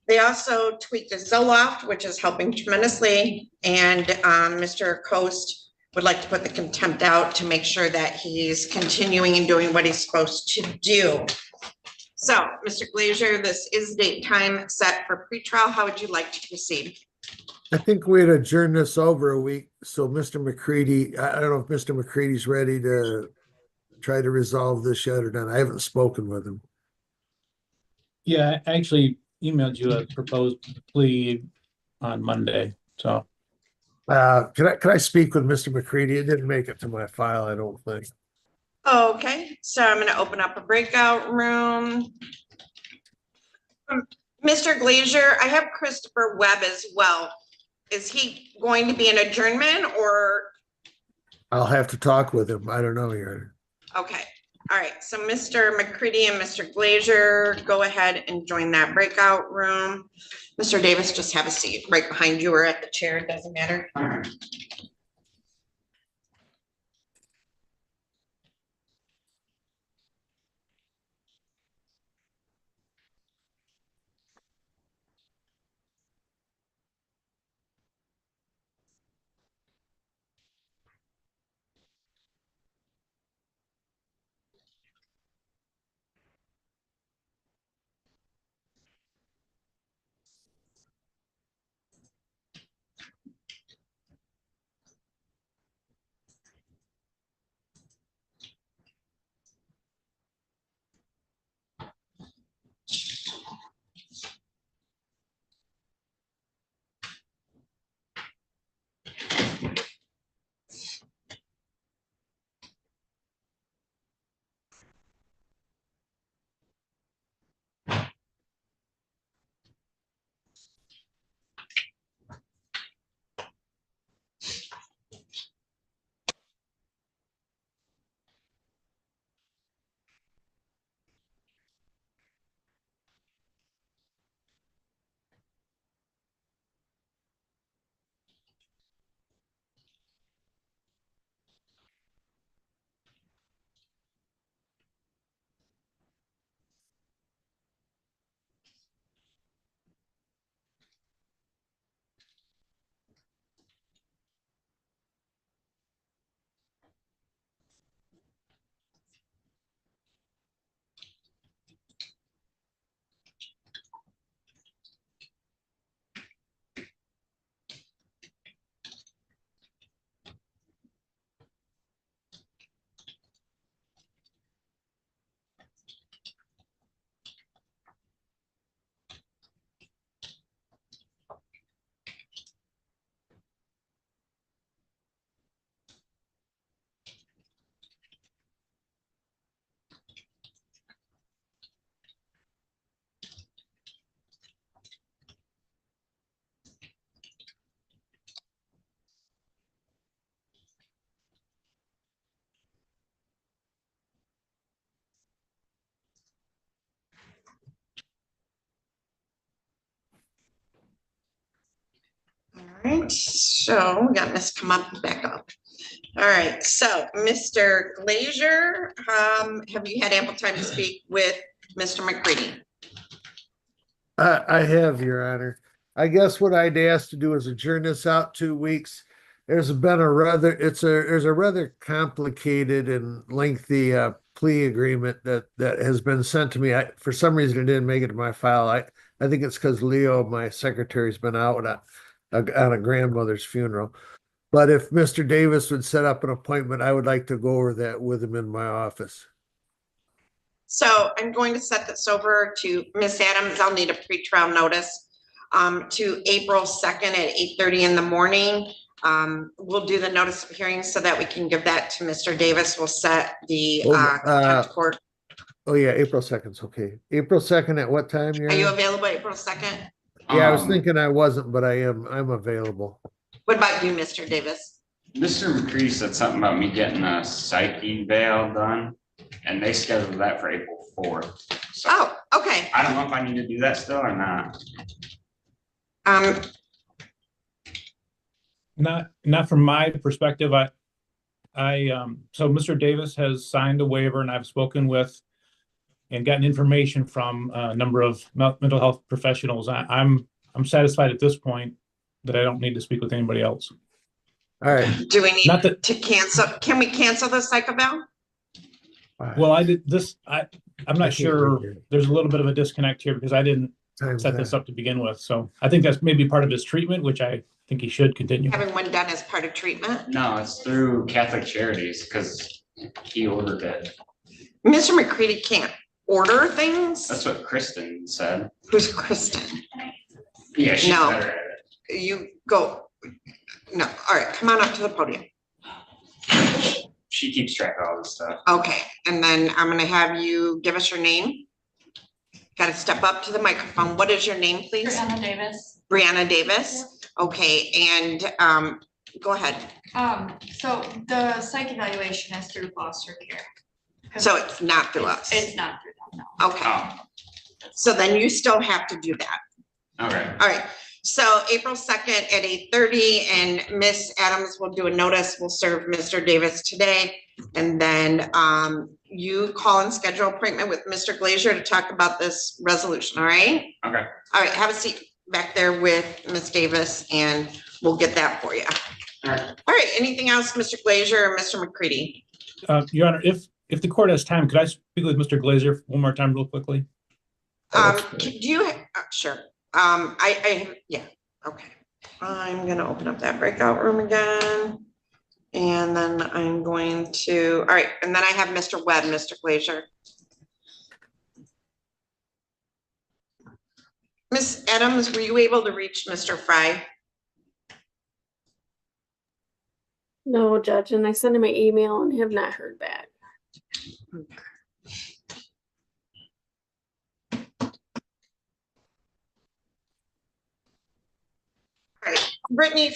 They also tweaked his Zoloft, which is helping tremendously. And Mr. Coast would like to put the contempt out to make sure that he's continuing and doing what he's supposed to do. So, Mr. Glazier, this is date and time set for pretrial. How would you like to proceed? I think we'd adjourn this over a week. So Mr. McCready, I don't know if Mr. McCready's ready to try to resolve this yet or not. I haven't spoken with him. Yeah, I actually emailed you a proposed plea on Monday, so. Can I speak with Mr. McCready? It didn't make it to my file, I don't think. Okay, so I'm going to open up a breakout room. Mr. Glazier, I have Christopher Webb as well. Is he going to be an adjournment or? I'll have to talk with him. I don't know, Your Honor. Okay, all right. So Mr. McCready and Mr. Glazier, go ahead and join that breakout room. Mr. Davis, just have a seat right behind you or at the chair, it doesn't matter. All right, so we got this come up and back up. All right, so Mr. Glazier, have you had ample time to speak with Mr. McCready? I have, Your Honor. I guess what I'd ask to do is adjourn this out 2 weeks. there's been there's a rather complicated and lengthy plea agreement that has been sent to me. For some reason, it didn't make it to my file. I think it's because Leo, my secretary's been out on a grandmother's funeral. But if Mr. Davis would set up an appointment, I would like to go over that with him in my office. So I'm going to set this over to Miss Adams. I'll need a pretrial notice to April 2nd at 8:30 in the morning. We'll do the notice of hearing so that we can give that to Mr. Davis. We'll set the contempt court. Oh yeah, April 2nd's okay. April 2nd at what time? Are you available April 2nd? Yeah, I was thinking I wasn't, but I'm available. What about you, Mr. Davis? Mr. McCready said something about me getting a psyche veil done, and they scheduled that for April 4th. So Oh, okay. I don't know if I need to do that still or not. Not from my perspective. So Mr. Davis has signed a waiver, and I've spoken with and gotten information from a number of mental health professionals. I'm satisfied at this point that I don't need to speak with anybody else. All right. Do we need to cancel? Can we cancel the psych eval? Well, I'm not sure. There's a little bit of a disconnect here because I didn't set this up to begin with. So I think that's maybe part of his treatment, which I think he should continue. Having one done as part of treatment? No, it's through Catholic Charities because he ordered it. Mr. McCready can't order things? That's what Kristen said. Who's Kristen? Yeah, she's No. better at it. You go. No, all right, come on up to the podium. She keeps track of all this stuff. Okay, and then I'm gonna have you give us your name. Got to step up to the microphone. What is your name, please? Brianna Davis. Brianna Davis. Okay, and go ahead. So the psych evaluation is through foster care. So it's not through us? It's not through them, no. Okay. So then you still have to do that. Okay. All right, so April 2nd at 8:30, and Miss Adams will do a notice. We'll serve Mr. Davis today. And then you call and schedule appointment with Mr. Glazier to talk about this resolution, all right? Okay. All right, have a seat back there with Miss Davis and we'll get that for you. All right. All right, anything else, Mr. Glazier or Mr. McCready? Your Honor, if the court has time, could I speak with Mr. Glazier one more time real quickly? Do you, sure. Yeah, okay. I'm gonna open up that breakout room again. And then I'm going to, all right, and then I have Mr. Webb, Mr. Glazier. Miss Adams, were you able to reach Mr. Fry? No, Judge, and I sent him an email and have not heard back. All right, Brittany,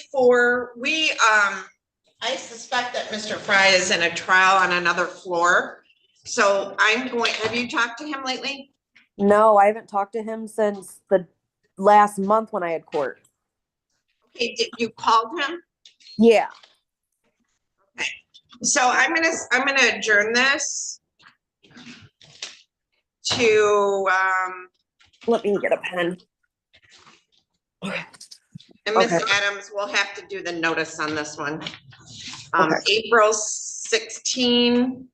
I suspect that Mr. Fry is in a trial on another floor. So have you talked to him lately? No, I haven't talked to him since the last month when I had court. Okay, did you call him? Yeah. Okay, so I'm gonna adjourn this to let me get a pen. And Miss Okay. Adams, we'll have to do the notice on this one. Okay. April 16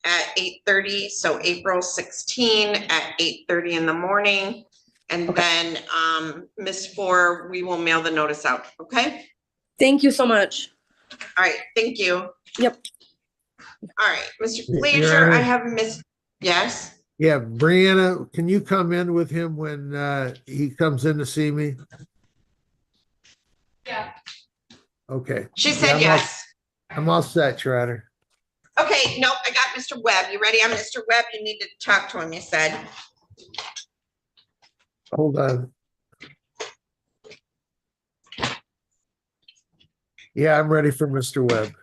at 8:30, so April 16 at 8:30 in the morning. And then Miss Four, we will mail the notice out, okay? Thank you so much. All right, thank you. Yep. All right, Mr. Your Glazier, Honor. I have Miss, yes? Yeah, Brianna, can you come in with him when he comes in to see me? Yeah. Okay. She Yeah, said yes. I'm all set, Your Honor. Okay, no, I got Mr. Webb. You ready? I'm Mr. Webb. You need to talk to him, you said. Hold on. Yeah, I'm ready for Mr. Webb.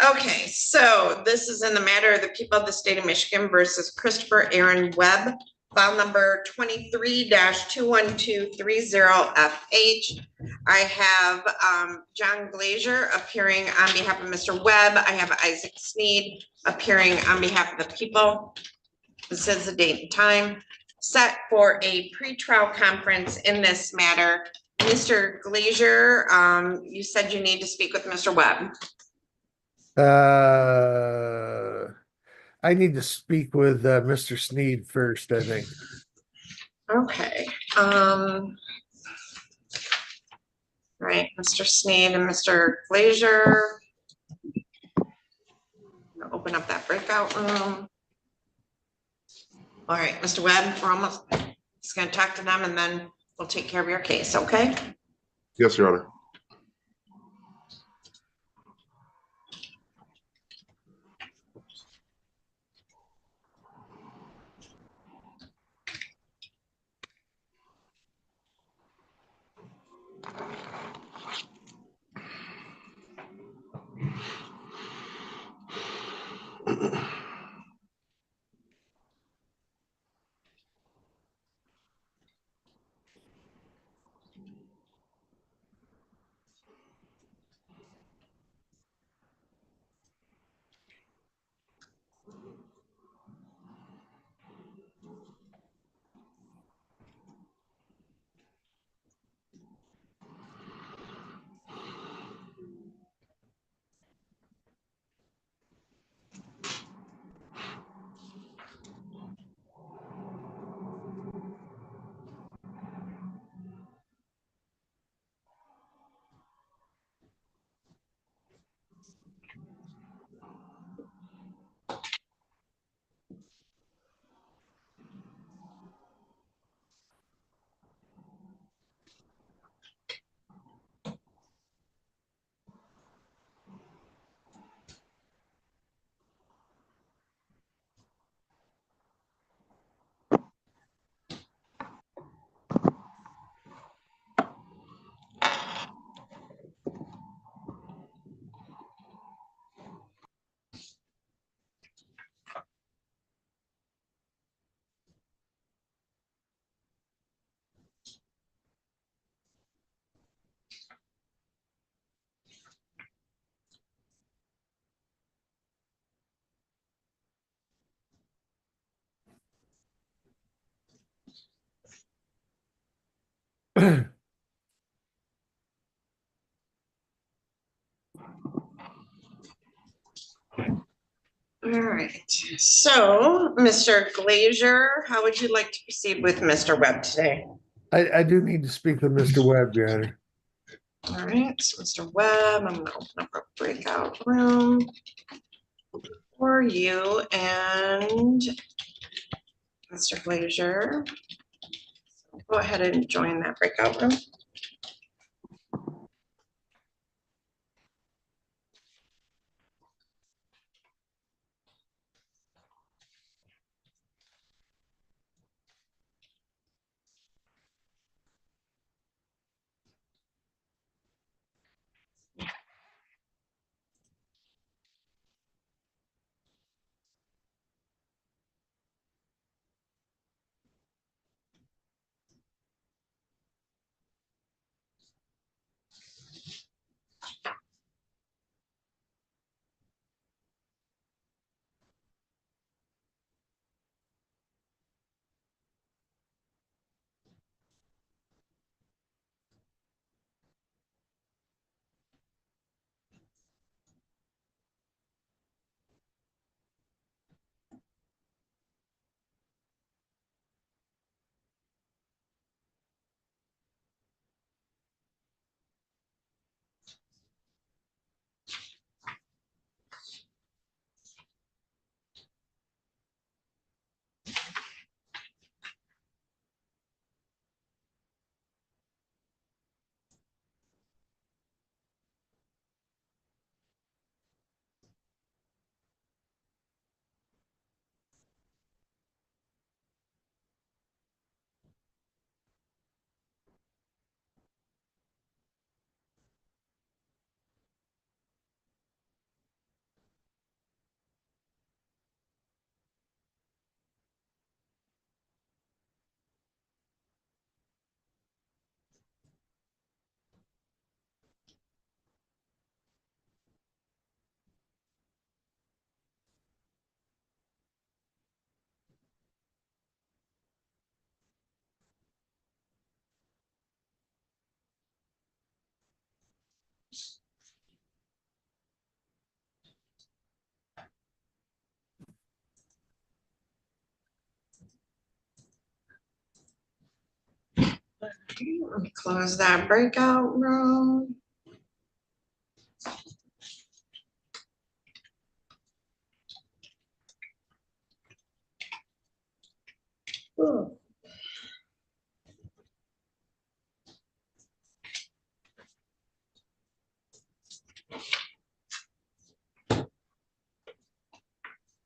Okay, so this is in the matter of the people of the state of Michigan versus Christopher Aaron Webb, file number 23-21230FH. I have John Glazier appearing on behalf of Mr. Webb. I have Isaac Sneed appearing on behalf of the people. This is the date and time set for a pretrial conference in this matter Mr. Glazier, you said you need to speak with Mr. Webb. I need to speak with Mr. Sneed first, I think. Okay, right, Mr. Sneed and Mr. Glazier. Open up that breakout room. All right, Mr. Webb, we're almost just gonna talk to them and then we'll take care of your case, okay? Yes, Your Honor. All right, so Mr. Glazier, how would you like to proceed with Mr. Webb today? I do need to speak with Mr. Webb, Your Honor. All right, so Mr. Webb, I'm gonna open up a breakout room for you and Mr. Glazier. Go ahead and join that breakout room. Let me close that breakout room. Ooh.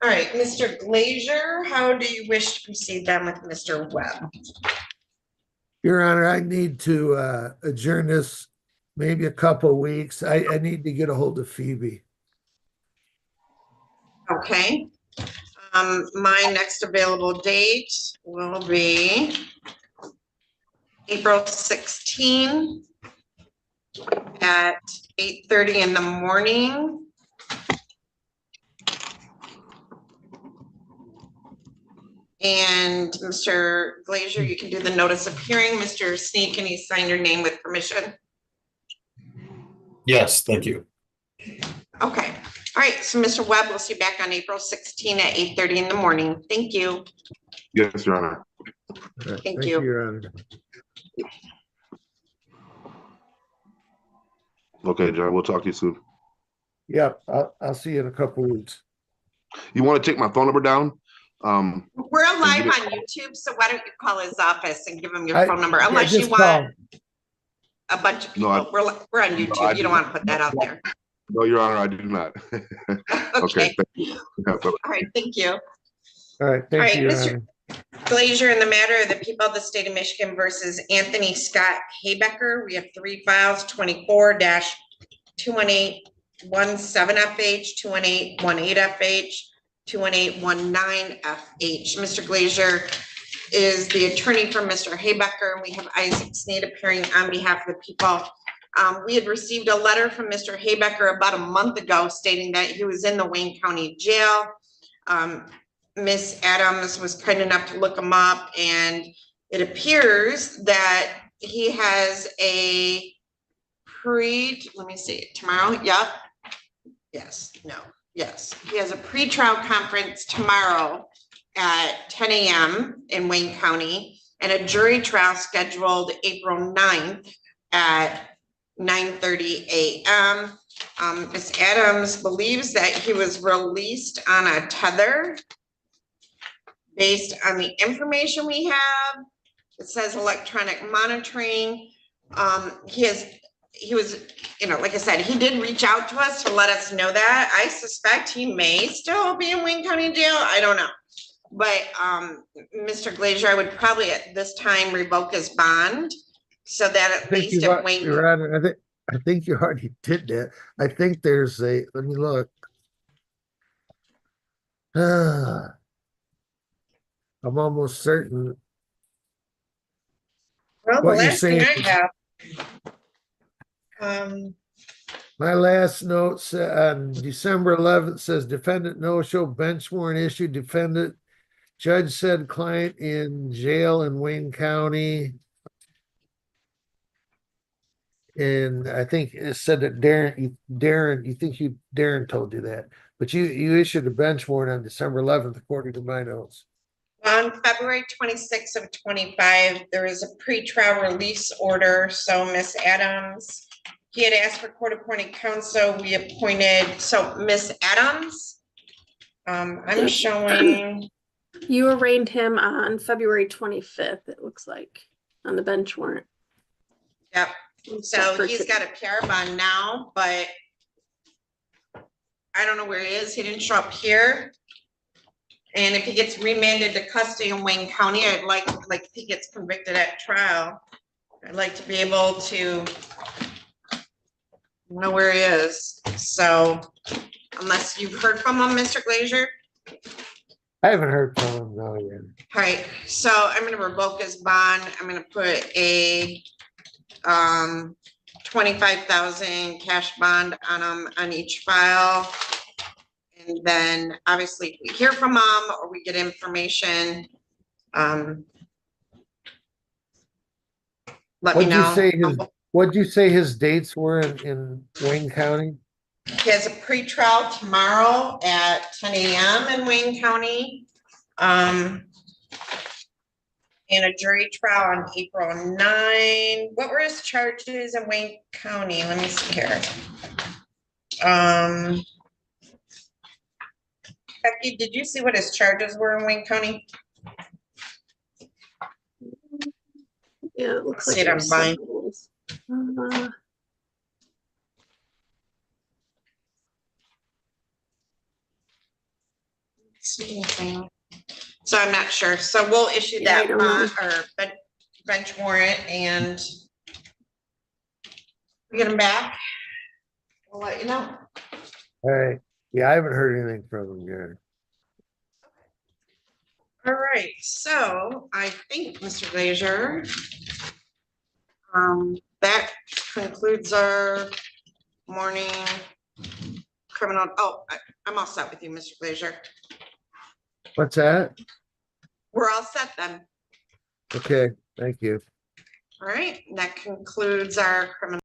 All right, Mr. Glazier, how do you wish to proceed then with Mr. Webb? Your Honor, I need to adjourn this maybe a couple of weeks. I need to get a hold of Phoebe. Okay. My next available date will be April 16 at 8:30 in the morning. And Mr. Glazier, you can do the notice of hearing. Mr. Sneak, can you sign your name with permission? Yes, thank you. Okay. All right. So Mr. Webb, we'll see you back on April 16 at 8:30 in the morning. Thank you. Yes, Your Honor. Thank you. Your Honor. Okay, John, we'll talk to you soon. Yep, I'll see you in a couple of weeks. You want to take my phone number down? We're live on YouTube, so why don't you call his office and give him your I- phone number, yeah, unless you just want call. a bunch of people. No, We're on YouTube. I You don't want to put that out there. No, Your Honor, I do not. Okay. Thank you. Yeah, bye-bye. All right, thank you. All right, All thank right, you, Your Mr. Honor. Glazier, in the matter of the people of the state of Michigan versus Anthony Scott Haybecker, we have 3 files, 24-21817FH, 21818FH, 21819FH. Mr. Glazier is the attorney for Mr. Haybecker, and we have Isaac Sneed appearing on behalf of the people. We had received a letter from Mr. Haybecker about a month ago stating that he was in the Wayne County Jail. Miss Adams was kind enough to look him up, and it appears that he has a let me see, tomorrow, yep. Yes, no, yes. He has a pretrial conference tomorrow at 10 a.m. in Wayne County, and a jury trial scheduled April 9th at 9:30 a.m. Miss Adams believes that he was released on a tether. Based on the information we have, it says electronic monitoring. He was, like I said, he did reach out to us to let us know that. I suspect he may still be in Wayne County Jail. I don't know. But Mr. Glazier, I would probably at this time revoke his bond so that at least if Wayne. Your Honor, I think you already did that. I think there's let me look. I'm almost certain. Well, the what you're last thing saying I is- have. My last notes on December 11th says defendant no-show, bench warrant issued, defendant judge said client in jail in Wayne County. And I think it said that Darren, Darren told you that, but you issued a bench warrant on December 11th, according to my notes. On February 26th of 25, there was a pretrial release order. So Miss Adams, he had asked for court-appointed counsel. We appointed, so Miss Adams, I'm showing. You arraigned him on February 25th, it looks like, on the bench warrant. Yep. So he's got a PR bond now, but I don't know where he is. He didn't show up here. And if he gets remanded to custody in Wayne County, I'd like if he gets convicted at trial, I'd like to be able to know where he is. So unless you've heard from him, Mr. Glazier. I haven't heard from him no yet. All right, so I'm gonna revoke his bond. I'm gonna put a 25,000 cash bond on him on each file. And then obviously if we hear from him or we get information, let me know. What'd you say his dates were in Wayne County? He has a pretrial tomorrow at 10 a.m. in Wayne County. And a jury trial on April 9. What were his charges in Wayne County? Let me see here. Becky, did you see what his charges were in Wayne County? Yeah, it looks See like it there's online. symbols. See anything? So I'm not sure. So we'll issue Yeah, I that don't know. bond or bench warrant and we get them back. We'll let you know. All right. Yeah, I haven't heard anything from him yet. All right, so I think, Mr. Glazier, that concludes our morning criminal. Oh, I'm all set with you, Mr. Glazier. What's that? We're all set then. Okay, thank you. All right, and that concludes our criminal.